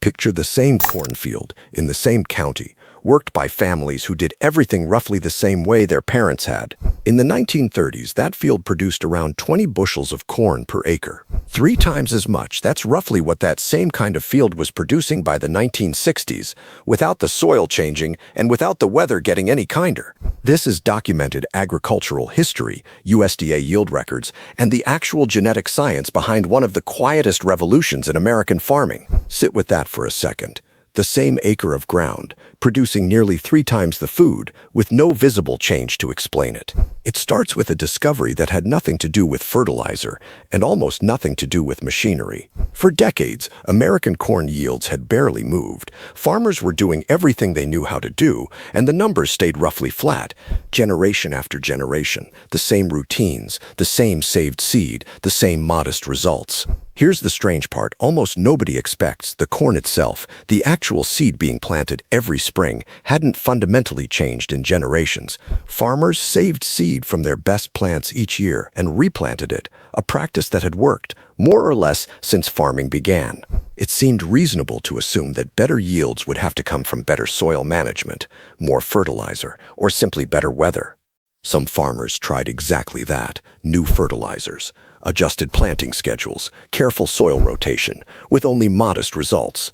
Picture the same cornfield in the same county, worked by families who did everything roughly the same way their parents had. In the 1930s, that field produced around 20 bushels of corn per acre. 3 times as much, that's roughly what that same kind of field was producing by the 1960s, without the soil changing and without the weather getting any kinder. This is documented agricultural history, USDA yield records, and the actual genetic science behind one of the quietest revolutions in American farming. Sit with that for a second. The same acre of ground, producing nearly 3 times the food, with no visible change to explain it. It starts with a discovery that had nothing to do with fertilizer and almost nothing to do with machinery. For decades, American corn yields had barely moved. Farmers were doing everything they knew how to do, and the numbers stayed roughly flat. Generation after generation, the same routines, the same saved seed, the same modest results. Here's the strange part: almost nobody expects the corn itself, the actual seed being planted every spring, hadn't fundamentally changed in generations. Farmers saved seed from their best plants each year and replanted it, a practice that had worked, more or less, since farming began. It seemed reasonable to assume that better yields would have to come from better soil management, more fertilizer, or simply better weather. Some farmers tried exactly that: new fertilizers, adjusted planting schedules, careful soil rotation, with only modest results.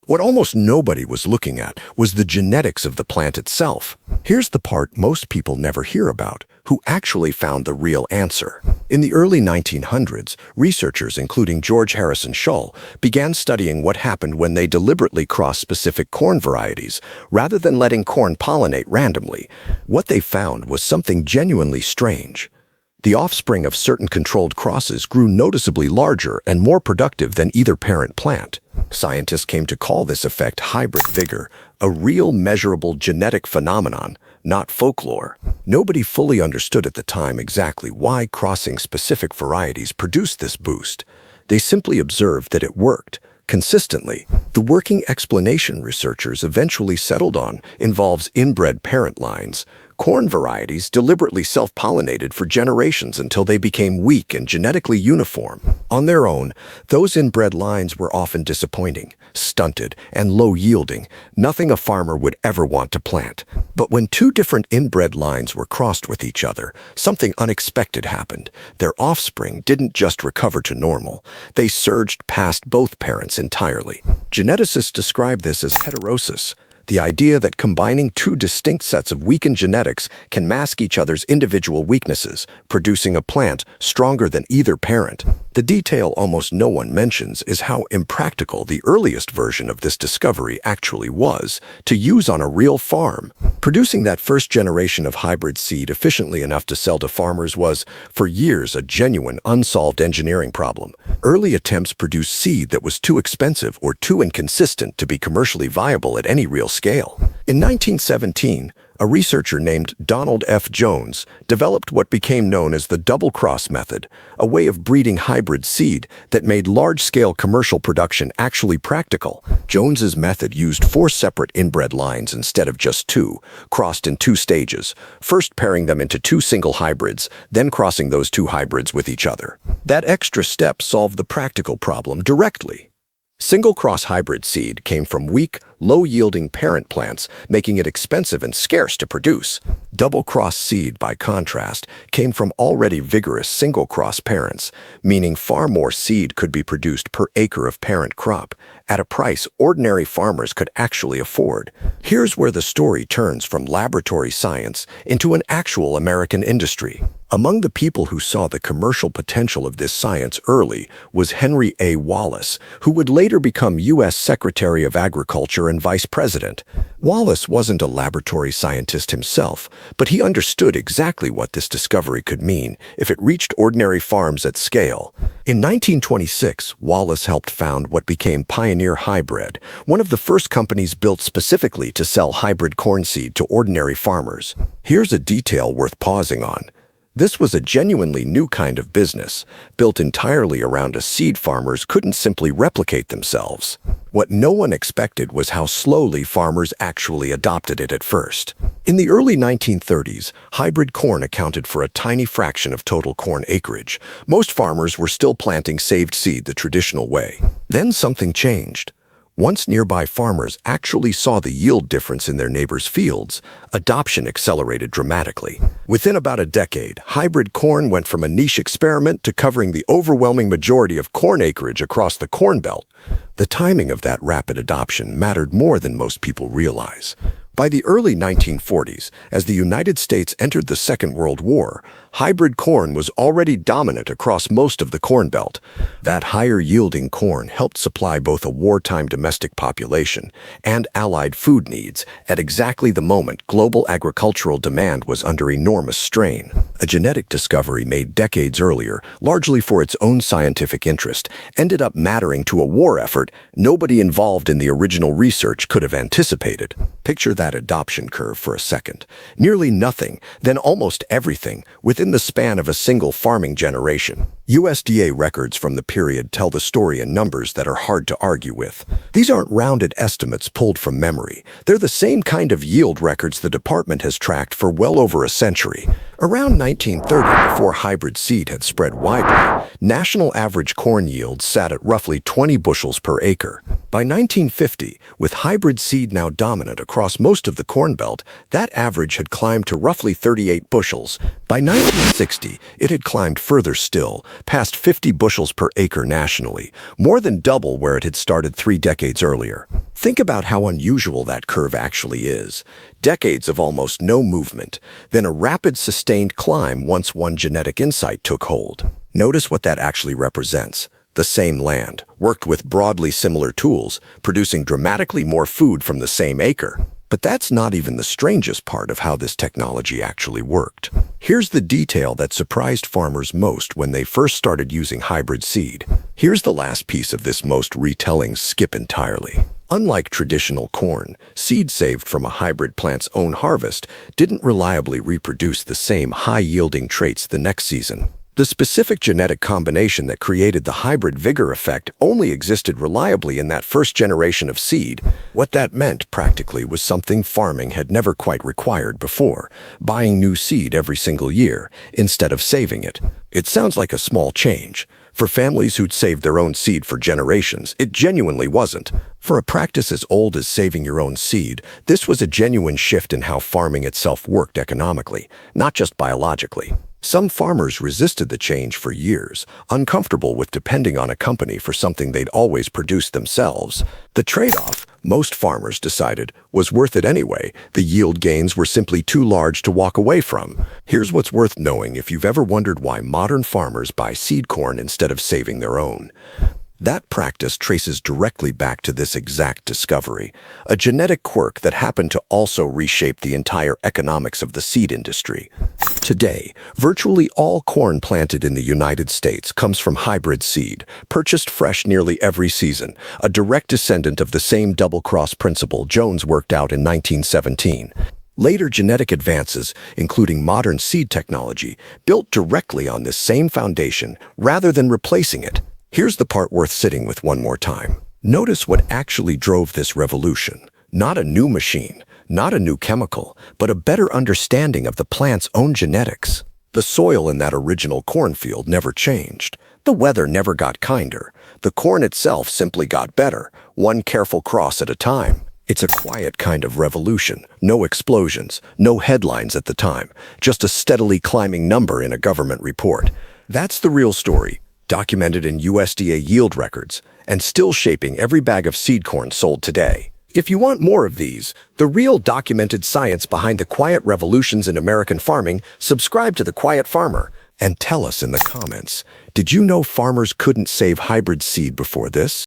What almost nobody was looking at was the genetics of the plant itself. Here's the part most people never hear about: who actually found the real answer. In the early 1900s, researchers including George Harrison Shull began studying what happened when they deliberately crossed specific corn varieties, rather than letting corn pollinate randomly. What they found was something genuinely strange. The offspring of certain controlled crosses grew noticeably larger and more productive than either parent plant. Scientists came to call this effect hybrid vigor, a real measurable genetic phenomenon, not folklore. Nobody fully understood at the time exactly why crossing specific varieties produced this boost. They simply observed that it worked consistently. The working explanation researchers eventually settled on involves inbred parent lines. Corn varieties deliberately self-pollinated for generations until they became weak and genetically uniform. On their own, those inbred lines were often disappointing, stunted, and low-yielding, nothing a farmer would ever want to plant. But when 2 different inbred lines were crossed with each other, something unexpected happened. Their offspring didn't just recover to normal, they surged past both parents entirely. Geneticists describe this as heterosis, the idea that combining 2 distinct sets of weakened genetics can mask each other's individual weaknesses, producing a plant stronger than either parent. The detail almost no one mentions is how impractical the earliest version of this discovery actually was to use on a real farm. Producing that first generation of hybrid seed efficiently enough to sell to farmers was, for years, a genuine unsolved engineering problem. Early attempts produced seed that was too expensive or too inconsistent to be commercially viable at any real scale. In 1917, a researcher named Donald F. Jones developed what became known as the double-cross method, a way of breeding hybrid seed that made large-scale commercial production actually practical. Jones's method used 4 separate inbred lines instead of just 2, crossed in 2 stages, first pairing them into 2 single hybrids, then crossing those 2 hybrids with each other. That extra step solved the practical problem directly. Single-cross hybrid seed came from weak, low-yielding parent plants, making it expensive and scarce to produce. Double-cross seed, by contrast, came from already vigorous single-cross parents, meaning far more seed could be produced per acre of parent crop, at a price ordinary farmers could actually afford. Here's where the story turns from laboratory science into an actual American industry. Among the people who saw the commercial potential of this science early was Henry A. Wallace, who would later become U.S. Secretary of Agriculture and Vice President. Wallace wasn't a laboratory scientist himself, but he understood exactly what this discovery could mean if it reached ordinary farms at scale. In 1926, Wallace helped found what became Pioneer Hi-Bred, one of the first companies built specifically to sell hybrid corn seed to ordinary farmers. Here's a detail worth pausing on. This was a genuinely new kind of business, built entirely around a seed farmers couldn't simply replicate themselves. What no one expected was how slowly farmers actually adopted it at first. In the early 1930s, hybrid corn accounted for a tiny fraction of total corn acreage. Most farmers were still planting saved seed the traditional way. Then something changed. Once nearby farmers actually saw the yield difference in their neighbors' fields, adoption accelerated dramatically. Within about a decade, hybrid corn went from a niche experiment to covering the overwhelming majority of corn acreage across the Corn Belt. The timing of that rapid adoption mattered more than most people realize. By the early 1940s, as the United States entered the Second World War, hybrid corn was already dominant across most of the Corn Belt. That higher-yielding corn helped supply both a wartime domestic population and allied food needs at exactly the moment global agricultural demand was under enormous strain. A genetic discovery made decades earlier, largely for its own scientific interest, ended up mattering to a war effort nobody involved in the original research could have anticipated. Picture that adoption curve for a second. Nearly nothing, then almost everything, within the span of a single farming generation. USDA records from the period tell the story in numbers that are hard to argue with. These aren't rounded estimates pulled from memory. They're the same kind of yield records the department has tracked for well over a century. Around 1930, before hybrid seed had spread widely, national average corn yields sat at roughly 20 bushels per acre. By 1950, with hybrid seed now dominant across most of the Corn Belt, that average had climbed to roughly 38 bushels. By 1960, it had climbed further still, past 50 bushels per acre nationally, more than double where it had started 3 decades earlier. Think about how unusual that curve actually is. Decades of almost no movement, then a rapid sustained climb once one genetic insight took hold. Notice what that actually represents. The same land, worked with broadly similar tools, producing dramatically more food from the same acre. But that's not even the strangest part of how this technology actually worked. Here's the detail that surprised farmers most when they first started using hybrid seed. Here's the last piece of this most retellings skip entirely. Unlike traditional corn, seed saved from a hybrid plant's own harvest didn't reliably reproduce the same high-yielding traits the next season. The specific genetic combination that created the hybrid vigor effect only existed reliably in that first generation of seed. What that meant, practically, was something farming had never quite required before, buying new seed every single year, instead of saving it. It sounds like a small change. For families who'd saved their own seed for generations, it genuinely wasn't. For a practice as old as saving your own seed, this was a genuine shift in how farming itself worked economically, not just biologically. Some farmers resisted the change for years, uncomfortable with depending on a company for something they'd always produced themselves. The trade-off, most farmers decided, was worth it anyway. The yield gains were simply too large to walk away from. Here's what's worth knowing if you've ever wondered why modern farmers buy seed corn instead of saving their own. That practice traces directly back to this exact discovery, a genetic quirk that happened to also reshape the entire economics of the seed industry. Today, virtually all corn planted in the United States comes from hybrid seed, purchased fresh nearly every season, a direct descendant of the same double-cross principle Jones worked out in 1917. Later genetic advances, including modern seed technology, built directly on this same foundation rather than replacing it. Here's the part worth sitting with one more time. Notice what actually drove this revolution. Not a new machine, not a new chemical, but a better understanding of the plant's own genetics. The soil in that original cornfield never changed. The weather never got kinder. The corn itself simply got better, one careful cross at a time. It's a quiet kind of revolution. No explosions, no headlines at the time, just a steadily climbing number in a government report. That's the real story, documented in USDA yield records, and still shaping every bag of seed corn sold today. If you want more of these, the real documented science behind the quiet revolutions in American farming, subscribe to The Quiet Farmer and tell us in the comments, did you know farmers couldn't save hybrid seed before this?